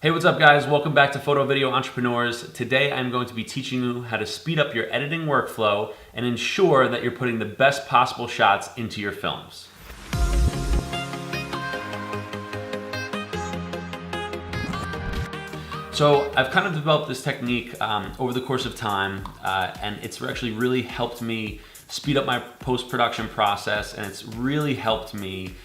Hey, what's up guys? Welcome back to Photo Video Entrepreneurs. Today I'm going to be teaching you how to speed up your editing workflow and ensure that you're putting the best possible shots into your films. So I've kind of developed this technique over the course of time, and it's actually really helped me speed up my post-production process, and it's really helped me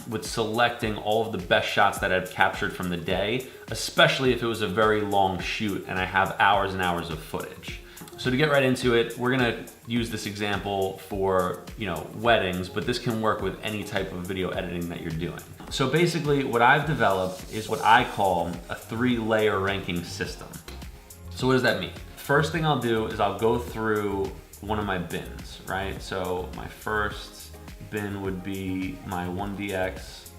with selecting all of the best shots that I've captured from the day, especially if it was a very long shoot and I have hours and hours of footage. So to get right into it, we're gonna use this example for weddings, but this can work with any type of video editing that you're doing. So basically what I've developed is what I call a 3-layer ranking system. So what does that mean? First thing I'll do is I'll go through one of my bins, right? So my first bin would be my 1DX,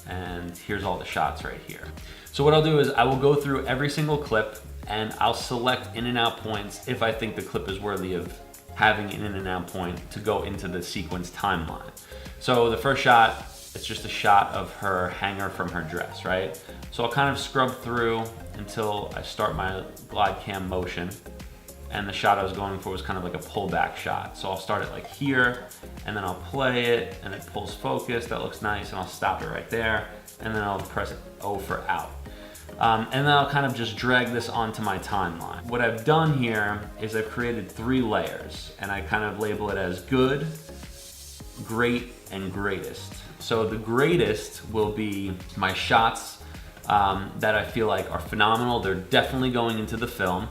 and here's all the shots right here. So what I'll do is I will go through every single clip and I'll select in and out points if I think the clip is worthy of having an in and out point to go into the sequence timeline. So the first shot, it's just a shot of her hanger from her dress, right? So I'll kind of scrub through until I start my glide cam motion. And the shot I was going for was kind of like a pullback shot. So I'll start it like here, and then I'll play it, and it pulls focus. That looks nice, and I'll stop it right there, and then I'll press O for out. And then I'll kind of just drag this onto my timeline. What I've done here is I've created 3 layers, and I kind of label it as good, great, and greatest. So the greatest will be my shots that I feel like are phenomenal. They're definitely going into the film.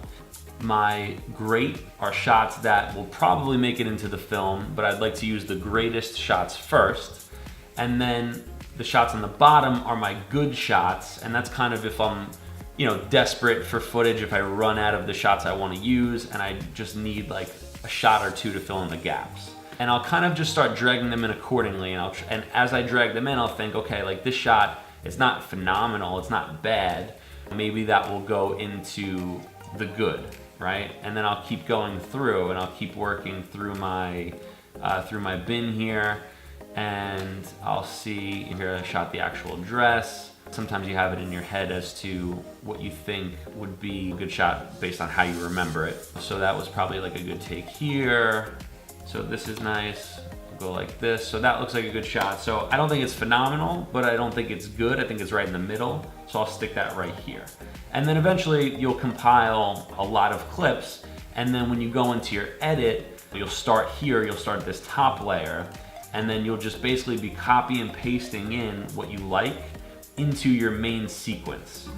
My great are shots that will probably make it into the film, but I'd like to use the greatest shots first. And then the shots on the bottom are my good shots, and that's kind of if I'm desperate for footage, if I run out of the shots I want to use and I just need like a shot or two to fill in the gaps. And I'll kind of just start dragging them in accordingly, and as I drag them in, I'll think, okay, like this shot, it's not phenomenal, it's not bad. Maybe that will go into the good, right? And then I'll keep going through and I'll keep working through my bin here, and I'll see here I shot the actual dress. Sometimes you have it in your head as to what you think would be a good shot based on how you remember it. So that was probably like a good take here. So this is nice. I'll go like this. So that looks like a good shot. So I don't think it's phenomenal, but I don't think it's good. I think it's right in the middle. So I'll stick that right here. And then eventually you'll compile a lot of clips. And then when you go into your edit, you'll start here, you'll start this top layer, and then you'll just basically be copy and pasting in what you like into your main sequence.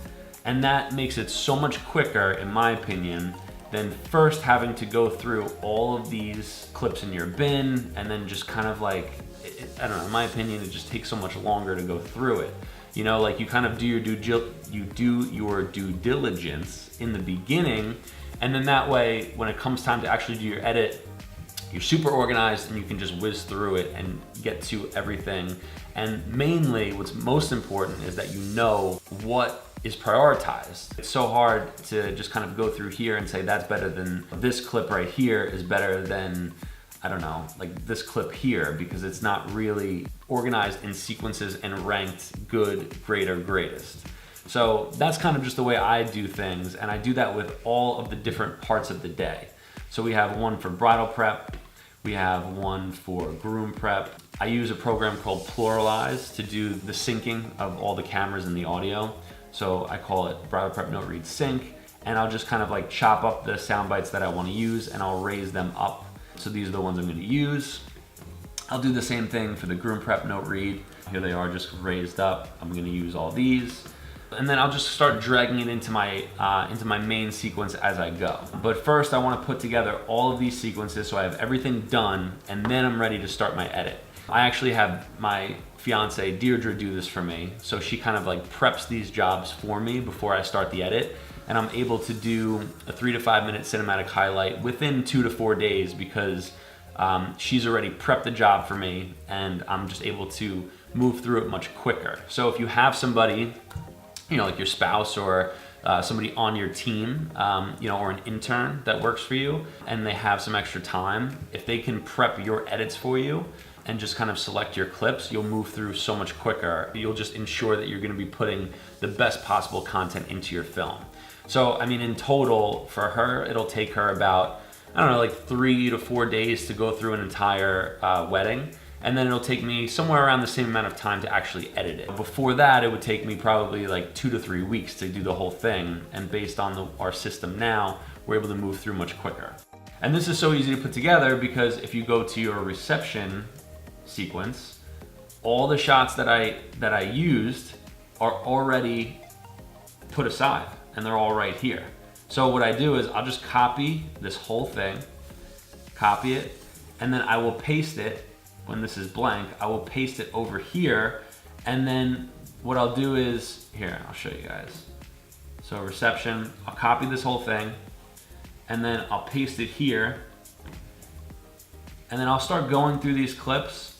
And that makes it so much quicker, in my opinion, than first having to go through all of these clips in your bin and then just kind of like, I don't know, in my opinion, it just takes so much longer to go through it. Like you kind of do your due diligence in the beginning, and then that way, when it comes time to actually do your edit, you're super organized and you can just whiz through it and get to everything. And mainly, what's most important is that you know what is prioritized. It's so hard to just kind of go through here and say that's better than this clip right here is better than, I don't know, like this clip here, because it's not really organized in sequences and ranked good, great, or greatest. So that's kind of just the way I do things, and I do that with all of the different parts of the day. So we have one for bridal prep, we have one for groom prep. I use a program called Pluralize to do the syncing of all the cameras and the audio. So I call it bridal prep note read sync, and I'll just kind of like chop up the sound bites that I want to use and I'll raise them up. So these are the ones I'm going to use. I'll do the same thing for the groom prep note read. Here they are, just raised up. I'm going to use all these. And then I'll just start dragging it into my main sequence as I go. But first I want to put together all of these sequences so I have everything done, and then I'm ready to start my edit. I actually have my fiance Deirdre do this for me. So she kind of like preps these jobs for me before I start the edit. And I'm able to do a 3 to 5 minute cinematic highlight within 2 to 4 days because she's already prepped the job for me, and I'm just able to move through it much quicker. So if you have somebody, like your spouse or somebody on your team, or an intern that works for you, and they have some extra time, if they can prep your edits for you and just kind of select your clips, you'll move through so much quicker. You'll just ensure that you're gonna be putting the best possible content into your film. So, I mean, in total, for her, it'll take her about, I don't know, like 3 to 4 days to go through an entire wedding. And then it'll take me somewhere around the same amount of time to actually edit it. Before that, it would take me probably like 2 to 3 weeks to do the whole thing. And based on our system now, we're able to move through much quicker. And this is so easy to put together because if you go to your reception sequence, all the shots that I used are already put aside and they're all right here. So what I do is I'll just copy this whole thing, copy it, and then I will paste it. When this is blank, I will paste it over here, and then what I'll do is, here, I'll show you guys. So reception, I'll copy this whole thing, and then I'll paste it here, and then I'll start going through these clips,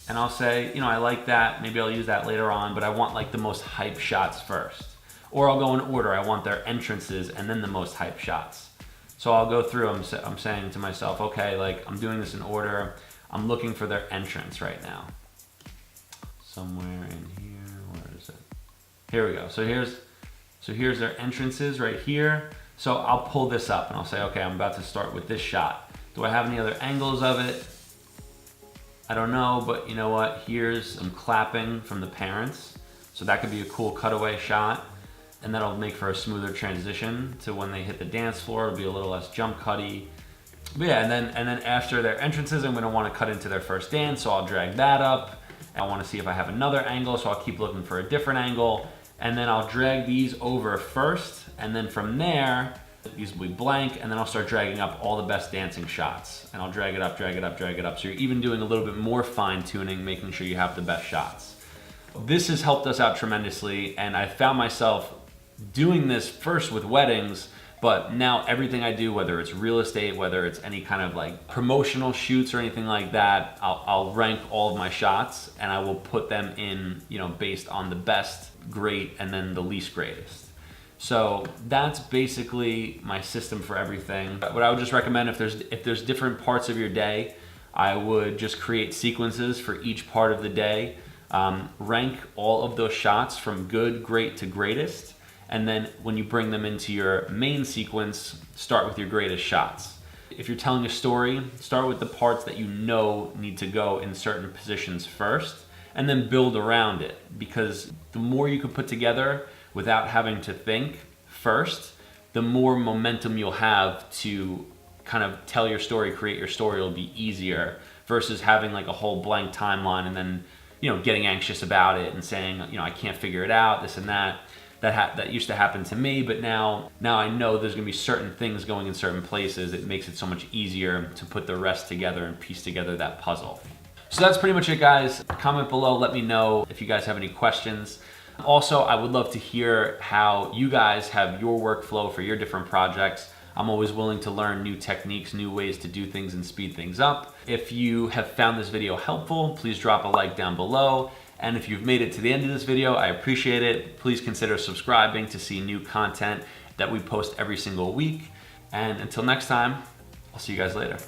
and I'll say, you know, I like that, maybe I'll use that later on, but I want like the most hype shots first. Or I'll go in order, I want their entrances and then the most hype shots. So I'll go through, I'm saying to myself, okay, like I'm doing this in order, I'm looking for their entrance right now. Somewhere in here, where is it? Here we go, so here's their entrances right here. So I'll pull this up and I'll say, okay, I'm about to start with this shot. Do I have any other angles of it? I don't know, but you know what? Here's some clapping from the parents. So that could be a cool cutaway shot. And that'll make for a smoother transition to when they hit the dance floor. It'll be a little less jump cutty. But yeah, and then after their entrances, I'm gonna wanna cut into their first dance, so I'll drag that up. I wanna see if I have another angle, so I'll keep looking for a different angle. And then I'll drag these over first, and then from there, these will be blank, and then I'll start dragging up all the best dancing shots. And I'll drag it up, drag it up, drag it up. So you're even doing a little bit more fine tuning, making sure you have the best shots. This has helped us out tremendously, and I found myself doing this first with weddings, but now everything I do, whether it's real estate, whether it's any kind of like promotional shoots or anything like that, I'll rank all of my shots and I will put them in, you know, based on the best, great, and then the least greatest. So that's basically my system for everything. What I would just recommend, if there's different parts of your day, I would just create sequences for each part of the day. Rank all of those shots from good, great to greatest. And then when you bring them into your main sequence, start with your greatest shots. If you're telling a story, start with the parts that you know need to go in certain positions first, and then build around it. Because the more you can put together without having to think first, the more momentum you'll have to kind of tell your story, create your story. It'll be easier versus having like a whole blank timeline and then, you know, getting anxious about it and saying, you know, I can't figure it out, this and that. That used to happen to me, but now I know there's gonna be certain things going in certain places. It makes it so much easier to put the rest together and piece together that puzzle. So that's pretty much it, guys. Comment below, let me know if you guys have any questions. Also, I would love to hear how you guys have your workflow for your different projects. I'm always willing to learn new techniques, new ways to do things and speed things up. If you have found this video helpful, please drop a like down below. And if you've made it to the end of this video, I appreciate it. Please consider subscribing to see new content that we post every single week. And until next time, I'll see you guys later.